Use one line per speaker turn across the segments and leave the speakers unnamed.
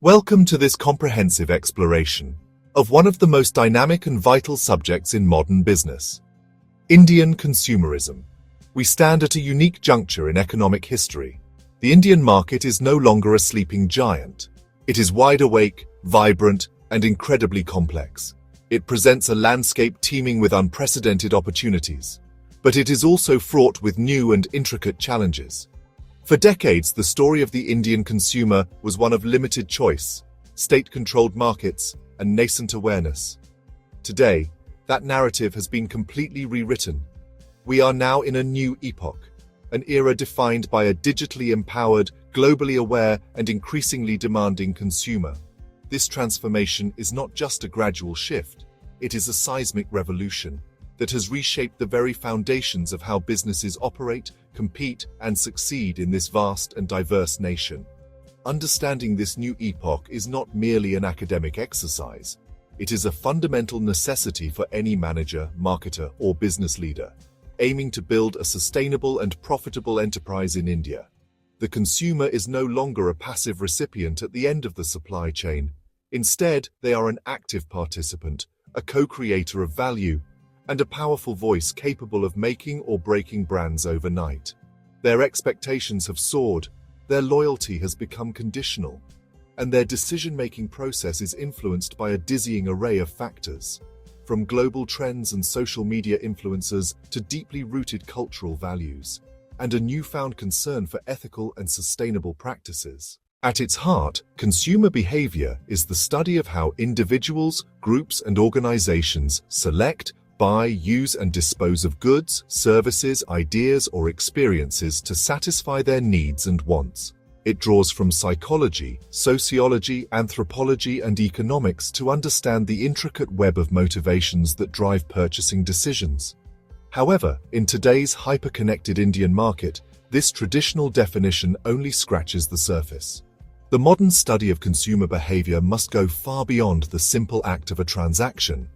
Welcome to this comprehensive exploration of one of the most dynamic and vital subjects in modern business, Indian consumerism. We stand at a unique juncture in economic history. The Indian market is no longer a sleeping giant. It is wide awake, vibrant, and incredibly complex. It presents a landscape teeming with unprecedented opportunities, but it is also fraught with new and intricate challenges. For decades, the story of the Indian consumer was one of limited choice, state-controlled markets, and nascent awareness. Today, that narrative has been completely rewritten. We are now in a new epoch, an era defined by a digitally empowered, globally aware, and increasingly demanding consumer. This transformation is not just a gradual shift, it is a seismic revolution that has reshaped the very foundations of how businesses operate, compete, and succeed in this vast and diverse nation. Understanding this new epoch is not merely an academic exercise. It is a fundamental necessity for any manager, marketer, or business leader aiming to build a sustainable and profitable enterprise in India. The consumer is no longer a passive recipient at the end of the supply chain. Instead, they are an active participant, a co-creator of value, and a powerful voice capable of making or breaking brands overnight. Their expectations have soared, their loyalty has become conditional, and their decision-making process is influenced by a dizzying array of factors, from global trends and social media influencers to deeply rooted cultural values, and a newfound concern for ethical and sustainable practices. At its heart, consumer behavior is the study of how individuals, groups, and organizations select, buy, use, and dispose of goods, services, ideas, or experiences to satisfy their needs and wants. It draws from psychology, sociology, anthropology, and economics to understand the intricate web of motivations that drive purchasing decisions. However, in today's hyper-connected Indian market, this traditional definition only scratches the surface. The modern study of consumer behavior must go far beyond the simple act of a transaction.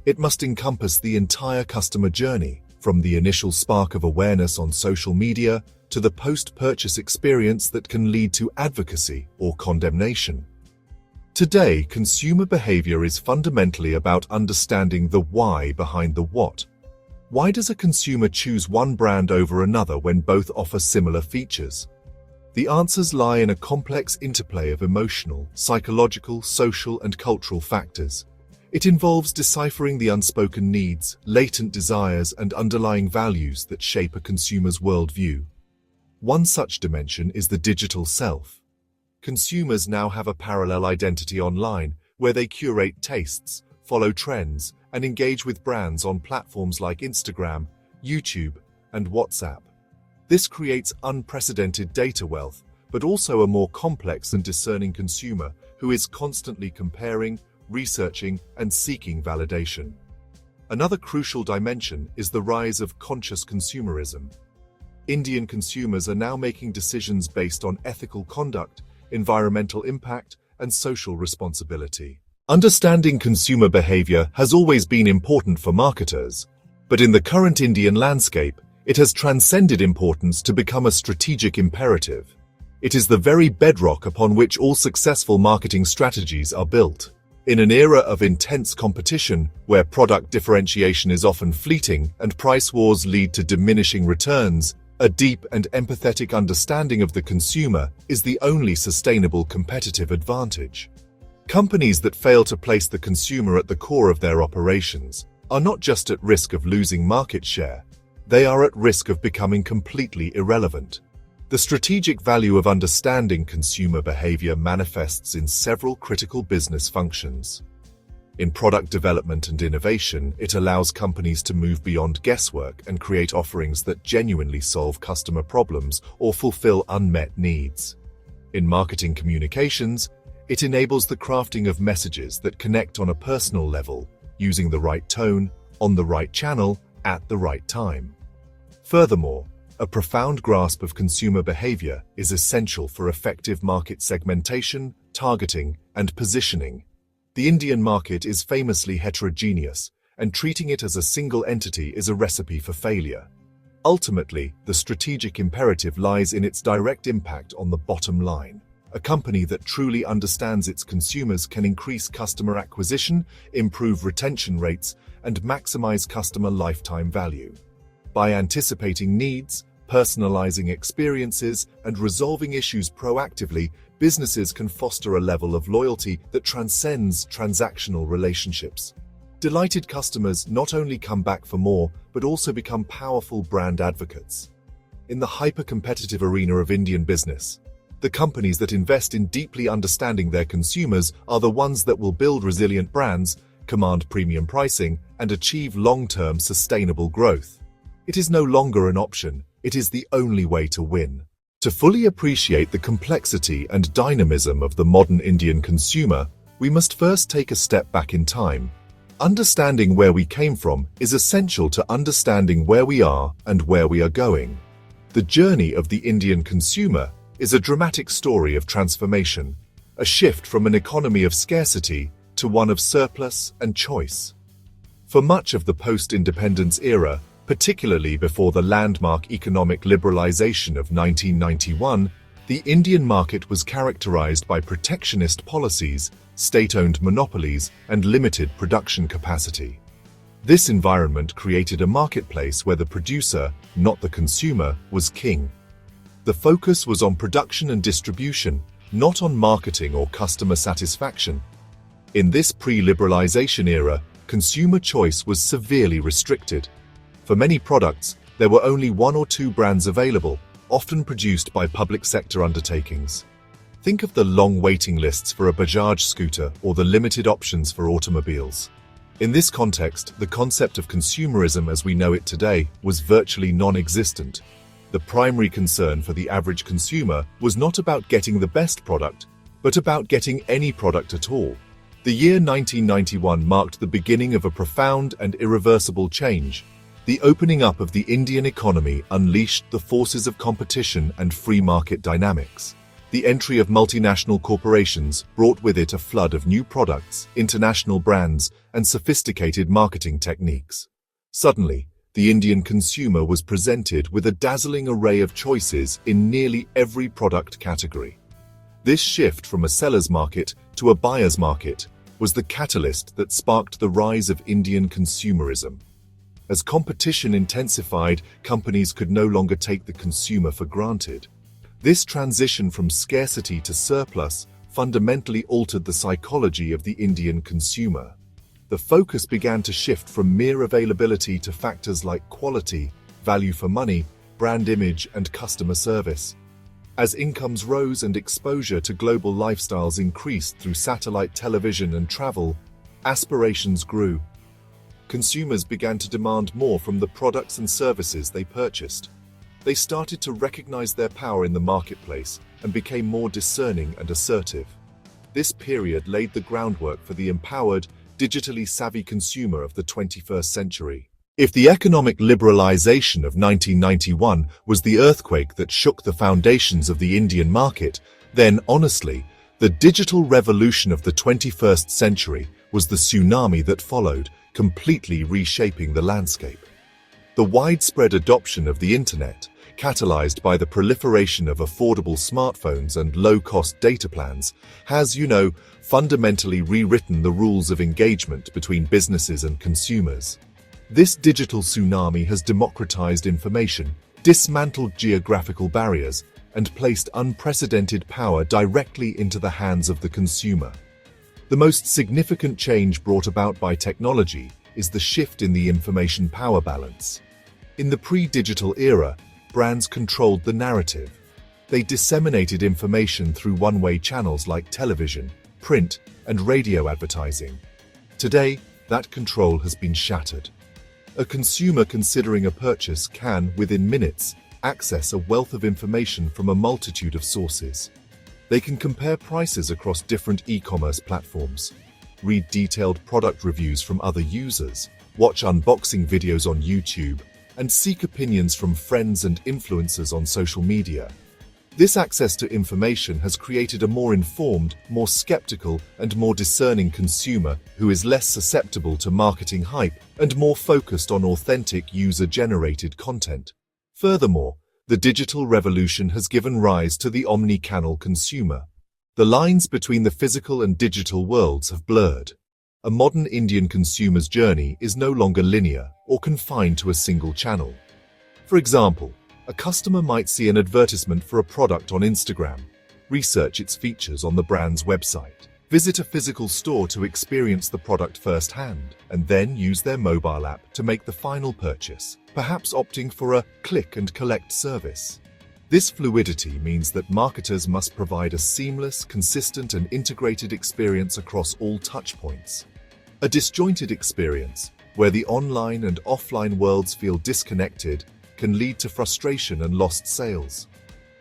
It must encompass the entire customer journey, from the initial spark of awareness on social media to the post-purchase experience that can lead to advocacy or condemnation. Today, consumer behavior is fundamentally about understanding the why behind the what. Why does a consumer choose one brand over another when both offer similar features? The answers lie in a complex interplay of emotional, psychological, social, and cultural factors. It involves deciphering the unspoken needs, latent desires, and underlying values that shape a consumer's worldview. One such dimension is the digital self. Consumers now have a parallel identity online, where they curate tastes, follow trends, and engage with brands on platforms like Instagram, YouTube, and WhatsApp. This creates unprecedented data wealth, but also a more complex and discerning consumer who is constantly comparing, researching, and seeking validation. Another crucial dimension is the rise of conscious consumerism. Indian consumers are now making decisions based on ethical conduct, environmental impact, and social responsibility. Understanding consumer behavior has always been important for marketers, but in the current Indian landscape, it has transcended importance to become a strategic imperative. It is the very bedrock upon which all successful marketing strategies are built. In an era of intense competition, where product differentiation is often fleeting and price wars lead to diminishing returns, a deep and empathetic understanding of the consumer is the only sustainable competitive advantage. Companies that fail to place the consumer at the core of their operations are not just at risk of losing market share, they are at risk of becoming completely irrelevant. The strategic value of understanding consumer behavior manifests in several critical business functions. In product development and innovation, it allows companies to move beyond guesswork and create offerings that genuinely solve customer problems or fulfill unmet needs. In marketing communications, it enables the crafting of messages that connect on a personal level, using the right tone, on the right channel, at the right time. Furthermore, a profound grasp of consumer behavior is essential for effective market segmentation, targeting, and positioning. The Indian market is famously heterogeneous, and treating it as a single entity is a recipe for failure. Ultimately, the strategic imperative lies in its direct impact on the bottom line. A company that truly understands its consumers can increase customer acquisition, improve retention rates, and maximize customer lifetime value. By anticipating needs, personalizing experiences, and resolving issues proactively, businesses can foster a level of loyalty that transcends transactional relationships. Delighted customers not only come back for more, but also become powerful brand advocates. In the hyper-competitive arena of Indian business, the companies that invest in deeply understanding their consumers are the ones that will build resilient brands, command premium pricing, and achieve long-term sustainable growth. It is no longer an option, it is the only way to win. To fully appreciate the complexity and dynamism of the modern Indian consumer, we must first take a step back in time. Understanding where we came from is essential to understanding where we are and where we are going. The journey of the Indian consumer is a dramatic story of transformation, a shift from an economy of scarcity to one of surplus and choice. For much of the post-independence era, particularly before the landmark economic liberalization of 1991, the Indian market was characterized by protectionist policies, state-owned monopolies, and limited production capacity. This environment created a marketplace where the producer, not the consumer, was king. The focus was on production and distribution, not on marketing or customer satisfaction. In this pre-liberalization era, consumer choice was severely restricted. For many products, there were only one or two brands available, often produced by public sector undertakings. Think of the long waiting lists for a Bajaj scooter or the limited options for automobiles. In this context, the concept of consumerism as we know it today was virtually non-existent. The primary concern for the average consumer was not about getting the best product, but about getting any product at all. The year 1991 marked the beginning of a profound and irreversible change. The opening up of the Indian economy unleashed the forces of competition and free market dynamics. The entry of multinational corporations brought with it a flood of new products, international brands, and sophisticated marketing techniques. Suddenly, the Indian consumer was presented with a dazzling array of choices in nearly every product category. This shift from a seller's market to a buyer's market was the catalyst that sparked the rise of Indian consumerism. As competition intensified, companies could no longer take the consumer for granted. This transition from scarcity to surplus fundamentally altered the psychology of the Indian consumer. The focus began to shift from mere availability to factors like quality, value for money, brand image, and customer service. As incomes rose and exposure to global lifestyles increased through satellite television and travel, aspirations grew. Consumers began to demand more from the products and services they purchased. They started to recognize their power in the marketplace and became more discerning and assertive. This period laid the groundwork for the empowered, digitally savvy consumer of the 21st century. If the economic liberalization of 1991 was the earthquake that shook the foundations of the Indian market, then, honestly, the digital revolution of the 21st century was the tsunami that followed, completely reshaping the landscape. The widespread adoption of the internet, catalyzed by the proliferation of affordable smartphones and low-cost data plans, has, fundamentally rewritten the rules of engagement between businesses and consumers. This digital tsunami has democratized information, dismantled geographical barriers, and placed unprecedented power directly into the hands of the consumer. The most significant change brought about by technology is the shift in the information power balance. In the pre-digital era, brands controlled the narrative. They disseminated information through one-way channels like television, print, and radio advertising. Today, that control has been shattered. A consumer considering a purchase can, within minutes, access a wealth of information from a multitude of sources. They can compare prices across different e-commerce platforms, read detailed product reviews from other users, watch unboxing videos on YouTube, and seek opinions from friends and influencers on social media. This access to information has created a more informed, more skeptical, and more discerning consumer who is less susceptible to marketing hype and more focused on authentic user-generated content. Furthermore, the digital revolution has given rise to the omni-channel consumer. The lines between the physical and digital worlds have blurred. A modern Indian consumer's journey is no longer linear or confined to a single channel. For example, a customer might see an advertisement for a product on Instagram, research its features on the brand's website, visit a physical store to experience the product firsthand, and then use their mobile app to make the final purchase, perhaps opting for a click-and-collect service. This fluidity means that marketers must provide a seamless, consistent, and integrated experience across all touchpoints. A disjointed experience, where the online and offline worlds feel disconnected, can lead to frustration and lost sales.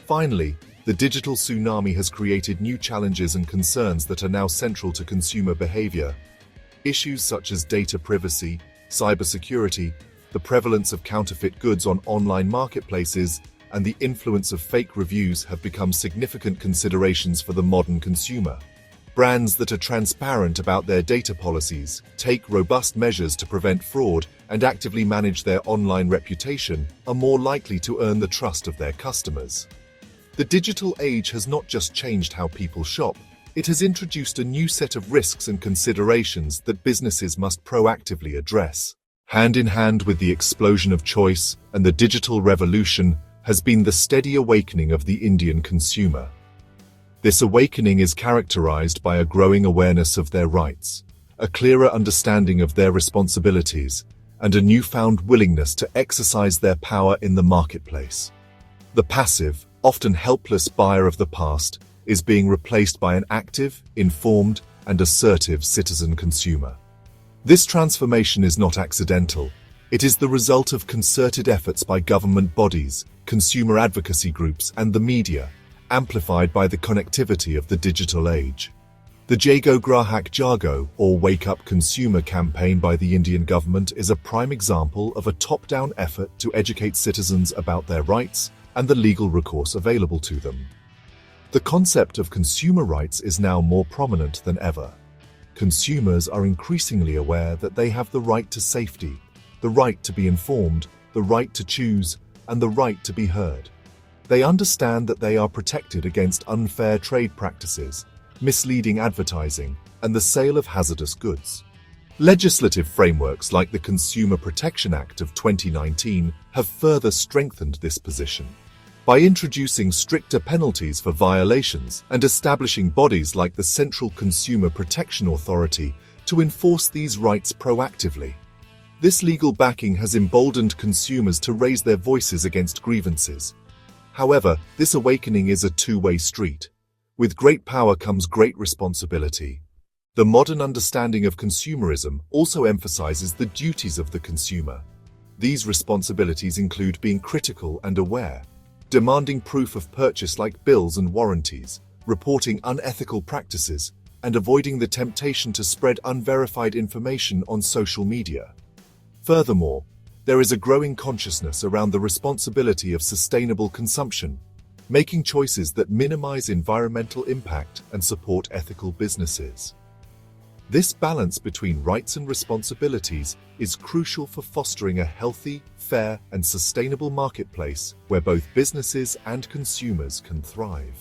Finally, the digital tsunami has created new challenges and concerns that are now central to consumer behavior. Issues such as data privacy, cybersecurity, the prevalence of counterfeit goods on online marketplaces, and the influence of fake reviews have become significant considerations for the modern consumer. Brands that are transparent about their data policies, take robust measures to prevent fraud, and actively manage their online reputation are more likely to earn the trust of their customers. The digital age has not just changed how people shop, it has introduced a new set of risks and considerations that businesses must proactively address. Hand in hand with the explosion of choice and the digital revolution has been the steady awakening of the Indian consumer. This awakening is characterized by a growing awareness of their rights, a clearer understanding of their responsibilities, and a newfound willingness to exercise their power in the marketplace. The passive, often helpless buyer of the past is being replaced by an active, informed, and assertive citizen consumer. This transformation is not accidental. It is the result of concerted efforts by government bodies, consumer advocacy groups, and the media, amplified by the connectivity of the digital age. The Jago Grahak Jago, or Wake Up Consumer campaign by the Indian government is a prime example of a top-down effort to educate citizens about their rights and the legal recourse available to them. The concept of consumer rights is now more prominent than ever. Consumers are increasingly aware that they have the right to safety, the right to be informed, the right to choose, and the right to be heard. They understand that they are protected against unfair trade practices, misleading advertising, and the sale of hazardous goods. Legislative frameworks like the Consumer Protection Act of 2019 have further strengthened this position. By introducing stricter penalties for violations and establishing bodies like the Central Consumer Protection Authority to enforce these rights proactively. This legal backing has emboldened consumers to raise their voices against grievances. However, this awakening is a two-way street. With great power comes great responsibility. The modern understanding of consumerism also emphasizes the duties of the consumer. These responsibilities include being critical and aware, demanding proof of purchase like bills and warranties, reporting unethical practices, and avoiding the temptation to spread unverified information on social media. Furthermore, there is a growing consciousness around the responsibility of sustainable consumption, making choices that minimize environmental impact and support ethical businesses. This balance between rights and responsibilities is crucial for fostering a healthy, fair, and sustainable marketplace where both businesses and consumers can thrive.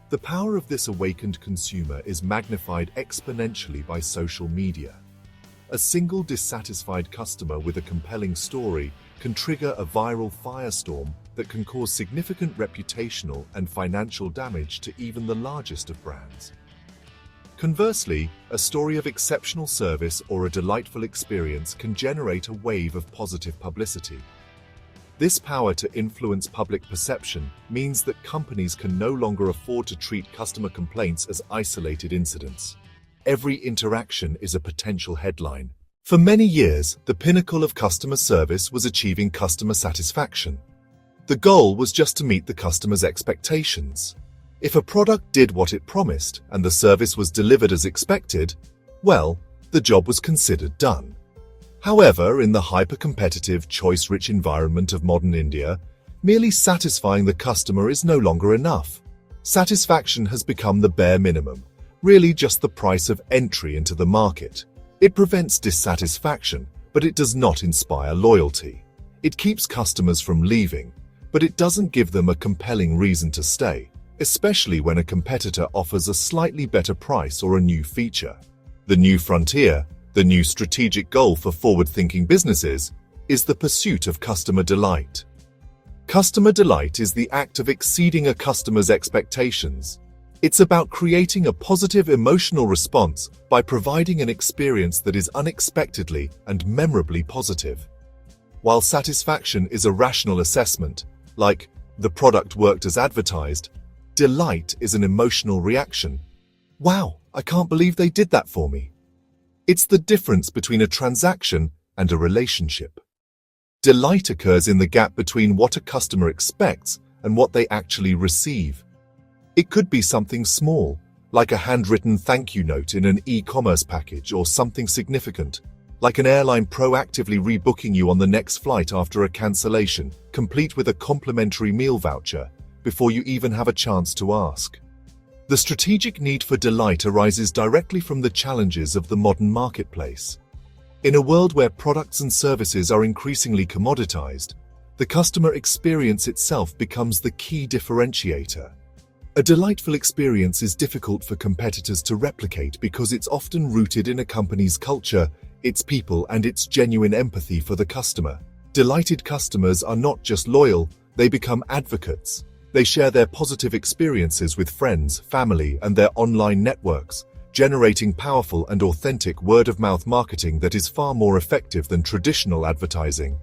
The power of this awakened consumer is magnified exponentially by social media. A single dissatisfied customer with a compelling story can trigger a viral firestorm that can cause significant reputational and financial damage to even the largest of brands. Conversely, a story of exceptional service or a delightful experience can generate a wave of positive publicity. This power to influence public perception means that companies can no longer afford to treat customer complaints as isolated incidents. Every interaction is a potential headline. For many years, the pinnacle of customer service was achieving customer satisfaction. The goal was just to meet the customer's expectations. If a product did what it promised and the service was delivered as expected, well, the job was considered done. However, in the hyper-competitive, choice-rich environment of modern India, merely satisfying the customer is no longer enough. Satisfaction has become the bare minimum, really just the price of entry into the market. It prevents dissatisfaction, but it does not inspire loyalty. It keeps customers from leaving, but it doesn't give them a compelling reason to stay, especially when a competitor offers a slightly better price or a new feature. The new frontier, the new strategic goal for forward-thinking businesses, is the pursuit of customer delight. Customer delight is the act of exceeding a customer's expectations. It's about creating a positive emotional response by providing an experience that is unexpectedly and memorably positive. While satisfaction is a rational assessment, like the product worked as advertised, delight is an emotional reaction. Wow, I can't believe they did that for me. It's the difference between a transaction and a relationship. Delight occurs in the gap between what a customer expects and what they actually receive. It could be something small, like a handwritten thank you note in an e-commerce package, or something significant, like an airline proactively rebooking you on the next flight after a cancellation, complete with a complimentary meal voucher, before you even have a chance to ask. The strategic need for delight arises directly from the challenges of the modern marketplace. In a world where products and services are increasingly commoditized, the customer experience itself becomes the key differentiator. A delightful experience is difficult for competitors to replicate because it's often rooted in a company's culture, its people, and its genuine empathy for the customer. Delighted customers are not just loyal, they become advocates. They share their positive experiences with friends, family, and their online networks, generating powerful and authentic word-of-mouth marketing that is far more effective than traditional advertising.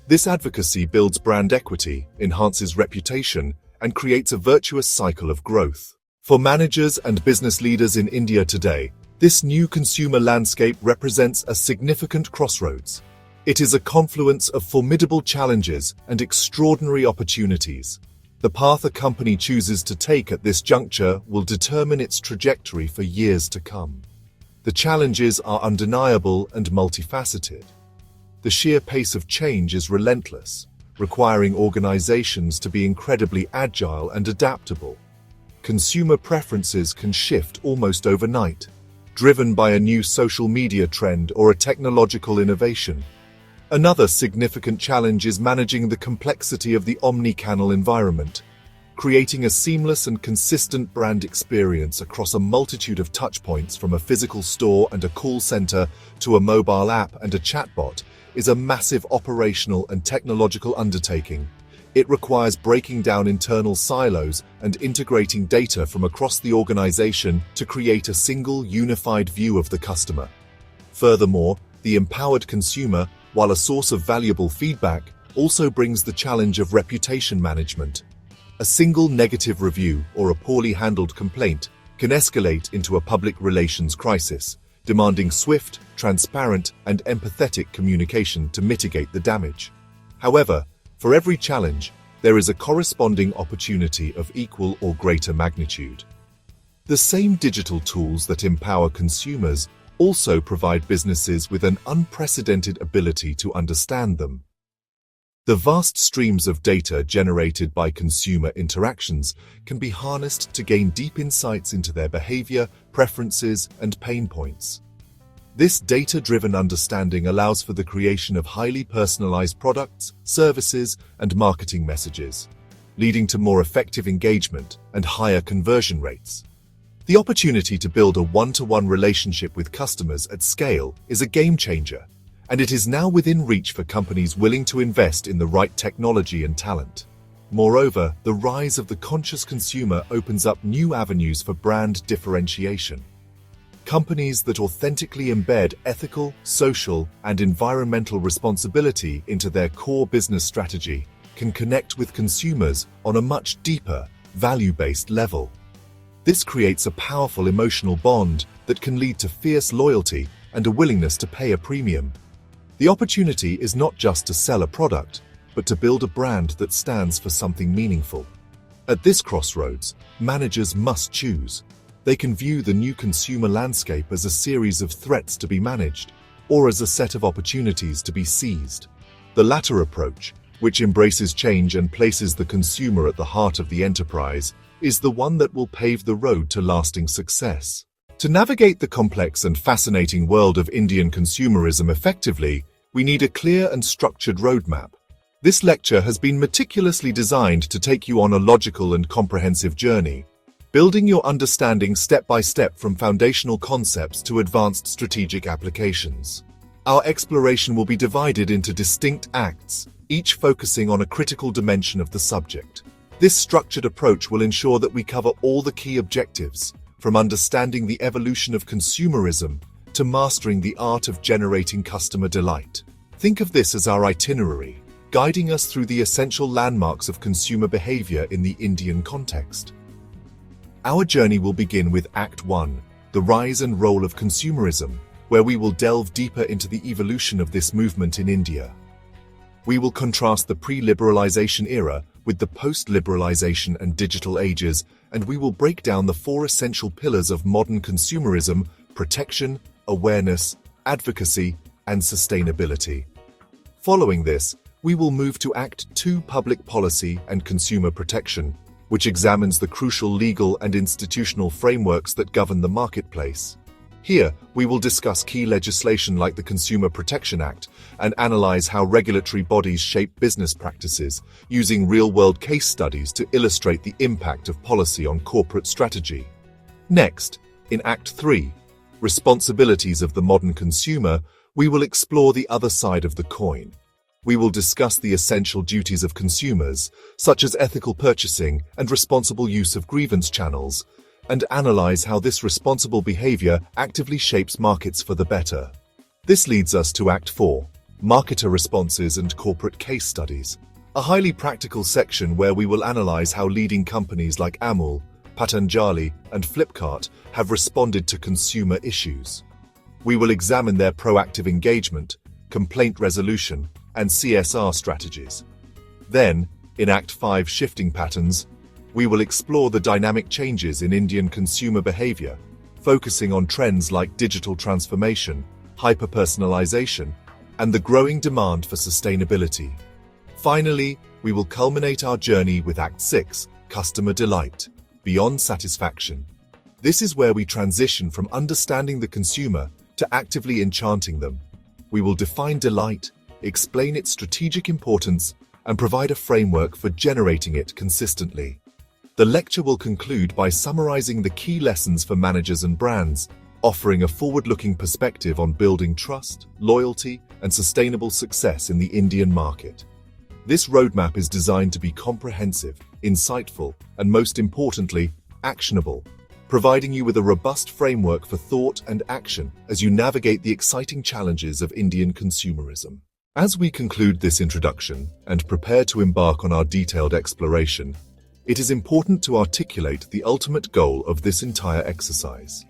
This advocacy builds brand equity, enhances reputation, and creates a virtuous cycle of growth. For managers and business leaders in India today, this new consumer landscape represents a significant crossroads. It is a confluence of formidable challenges and extraordinary opportunities. The path a company chooses to take at this juncture will determine its trajectory for years to come. The challenges are undeniable and multifaceted. The sheer pace of change is relentless, requiring organizations to be incredibly agile and adaptable. Consumer preferences can shift almost overnight, driven by a new social media trend or a technological innovation. Another significant challenge is managing the complexity of the omni-channel environment, creating a seamless and consistent brand experience across a multitude of touchpoints, from a physical store and a call center to a mobile app and a chatbot, is a massive operational and technological undertaking. It requires breaking down internal silos and integrating data from across the organization to create a single, unified view of the customer. Furthermore, the empowered consumer, while a source of valuable feedback, also brings the challenge of reputation management. A single negative review or a poorly handled complaint can escalate into a public relations crisis, demanding swift, transparent, and empathetic communication to mitigate the damage. However, for every challenge, there is a corresponding opportunity of equal or greater magnitude. The same digital tools that empower consumers also provide businesses with an unprecedented ability to understand them. The vast streams of data generated by consumer interactions can be harnessed to gain deep insights into their behavior, preferences, and pain points. This data-driven understanding allows for the creation of highly personalized products, services, and marketing messages, leading to more effective engagement and higher conversion rates. The opportunity to build a one-to-one relationship with customers at scale is a game changer, and it is now within reach for companies willing to invest in the right technology and talent. Moreover, the rise of the conscious consumer opens up new avenues for brand differentiation. Companies that authentically embed ethical, social, and environmental responsibility into their core business strategy can connect with consumers on a much deeper, value-based level. This creates a powerful emotional bond that can lead to fierce loyalty and a willingness to pay a premium. The opportunity is not just to sell a product, but to build a brand that stands for something meaningful. At this crossroads, managers must choose. They can view the new consumer landscape as a series of threats to be managed, or as a set of opportunities to be seized. The latter approach, which embraces change and places the consumer at the heart of the enterprise, is the one that will pave the road to lasting success. To navigate the complex and fascinating world of Indian consumerism effectively, we need a clear and structured roadmap. This lecture has been meticulously designed to take you on a logical and comprehensive journey, building your understanding step by step from foundational concepts to advanced strategic applications. Our exploration will be divided into distinct acts, each focusing on a critical dimension of the subject. This structured approach will ensure that we cover all the key objectives, from understanding the evolution of consumerism to mastering the art of generating customer delight. Think of this as our itinerary, guiding us through the essential landmarks of consumer behavior in the Indian context. Our journey will begin with Act 1, the rise and role of consumerism, where we will delve deeper into the evolution of this movement in India. We will contrast the pre-liberalization era with the post-liberalization and digital ages, and we will break down the four essential pillars of modern consumerism: protection, awareness, advocacy, and sustainability. Following this, we will move to Act 2, public policy and consumer protection, which examines the crucial legal and institutional frameworks that govern the marketplace. Here, we will discuss key legislation like the Consumer Protection Act and analyze how regulatory bodies shape business practices, using real-world case studies to illustrate the impact of policy on corporate strategy. Next, in Act 3, responsibilities of the modern consumer, we will explore the other side of the coin. We will discuss the essential duties of consumers, such as ethical purchasing and responsible use of grievance channels, and analyze how this responsible behavior actively shapes markets for the better. This leads us to Act 4, marketer responses and corporate case studies, a highly practical section where we will analyze how leading companies like Amul, Patanjali, and Flipkart have responded to consumer issues. We will examine their proactive engagement, complaint resolution, and CSR strategies. Then, in Act 5, shifting patterns, we will explore the dynamic changes in Indian consumer behavior, focusing on trends like digital transformation, hyper-personalization, and the growing demand for sustainability. Finally, we will culminate our journey with Act 6, customer delight, beyond satisfaction. This is where we transition from understanding the consumer to actively enchanting them. We will define delight, explain its strategic importance, and provide a framework for generating it consistently. The lecture will conclude by summarizing the key lessons for managers and brands, offering a forward-looking perspective on building trust, loyalty, and sustainable success in the Indian market. This roadmap is designed to be comprehensive, insightful, and most importantly, actionable, providing you with a robust framework for thought and action as you navigate the exciting challenges of Indian consumerism. As we conclude this introduction and prepare to embark on our detailed exploration, it is important to articulate the ultimate goal of this entire exercise.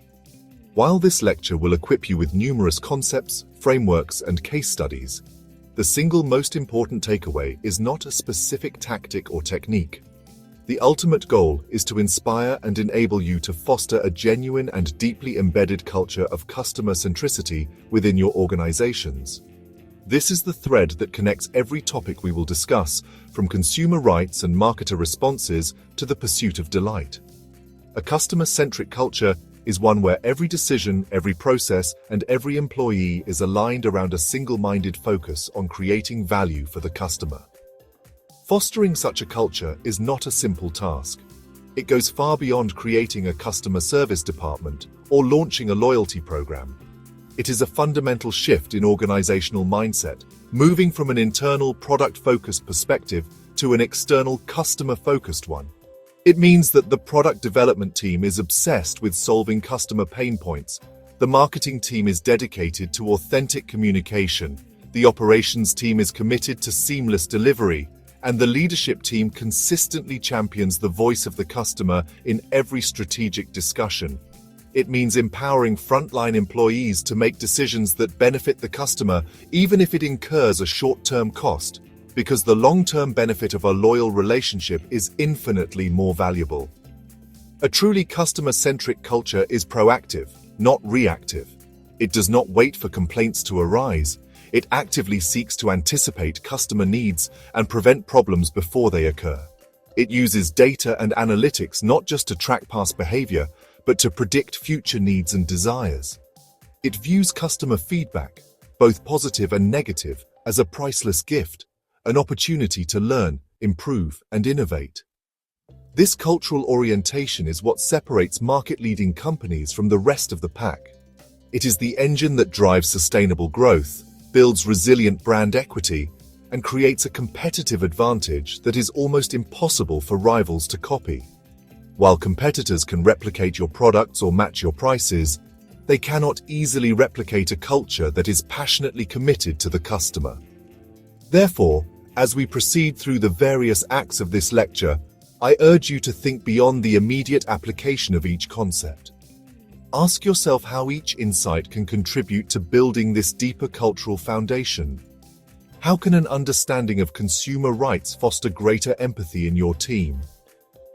While this lecture will equip you with numerous concepts, frameworks, and case studies, the single most important takeaway is not a specific tactic or technique. The ultimate goal is to inspire and enable you to foster a genuine and deeply embedded culture of customer centricity within your organizations. This is the thread that connects every topic we will discuss, from consumer rights and marketer responses to the pursuit of delight. A customer-centric culture is one where every decision, every process, and every employee is aligned around a single-minded focus on creating value for the customer. Fostering such a culture is not a simple task. It goes far beyond creating a customer service department or launching a loyalty program. It is a fundamental shift in organizational mindset, moving from an internal product-focused perspective to an external customer-focused one. It means that the product development team is obsessed with solving customer pain points, the marketing team is dedicated to authentic communication, the operations team is committed to seamless delivery, and the leadership team consistently champions the voice of the customer in every strategic discussion. It means empowering frontline employees to make decisions that benefit the customer, even if it incurs a short-term cost, because the long-term benefit of a loyal relationship is infinitely more valuable. A truly customer-centric culture is proactive, not reactive. It does not wait for complaints to arise. It actively seeks to anticipate customer needs and prevent problems before they occur. It uses data and analytics not just to track past behavior, but to predict future needs and desires. It views customer feedback, both positive and negative, as a priceless gift, an opportunity to learn, improve, and innovate. This cultural orientation is what separates market-leading companies from the rest of the pack. It is the engine that drives sustainable growth, builds resilient brand equity, and creates a competitive advantage that is almost impossible for rivals to copy. While competitors can replicate your products or match your prices, they cannot easily replicate a culture that is passionately committed to the customer. Therefore, as we proceed through the various acts of this lecture, I urge you to think beyond the immediate application of each concept. Ask yourself how each insight can contribute to building this deeper cultural foundation. How can an understanding of consumer rights foster greater empathy in your team?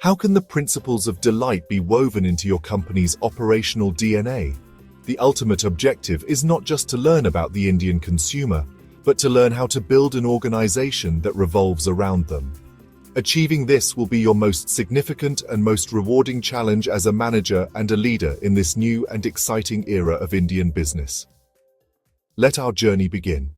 How can the principles of delight be woven into your company's operational DNA? The ultimate objective is not just to learn about the Indian consumer, but to learn how to build an organization that revolves around them. Achieving this will be your most significant and most rewarding challenge as a manager and a leader in this new and exciting era of Indian business. Let our journey begin.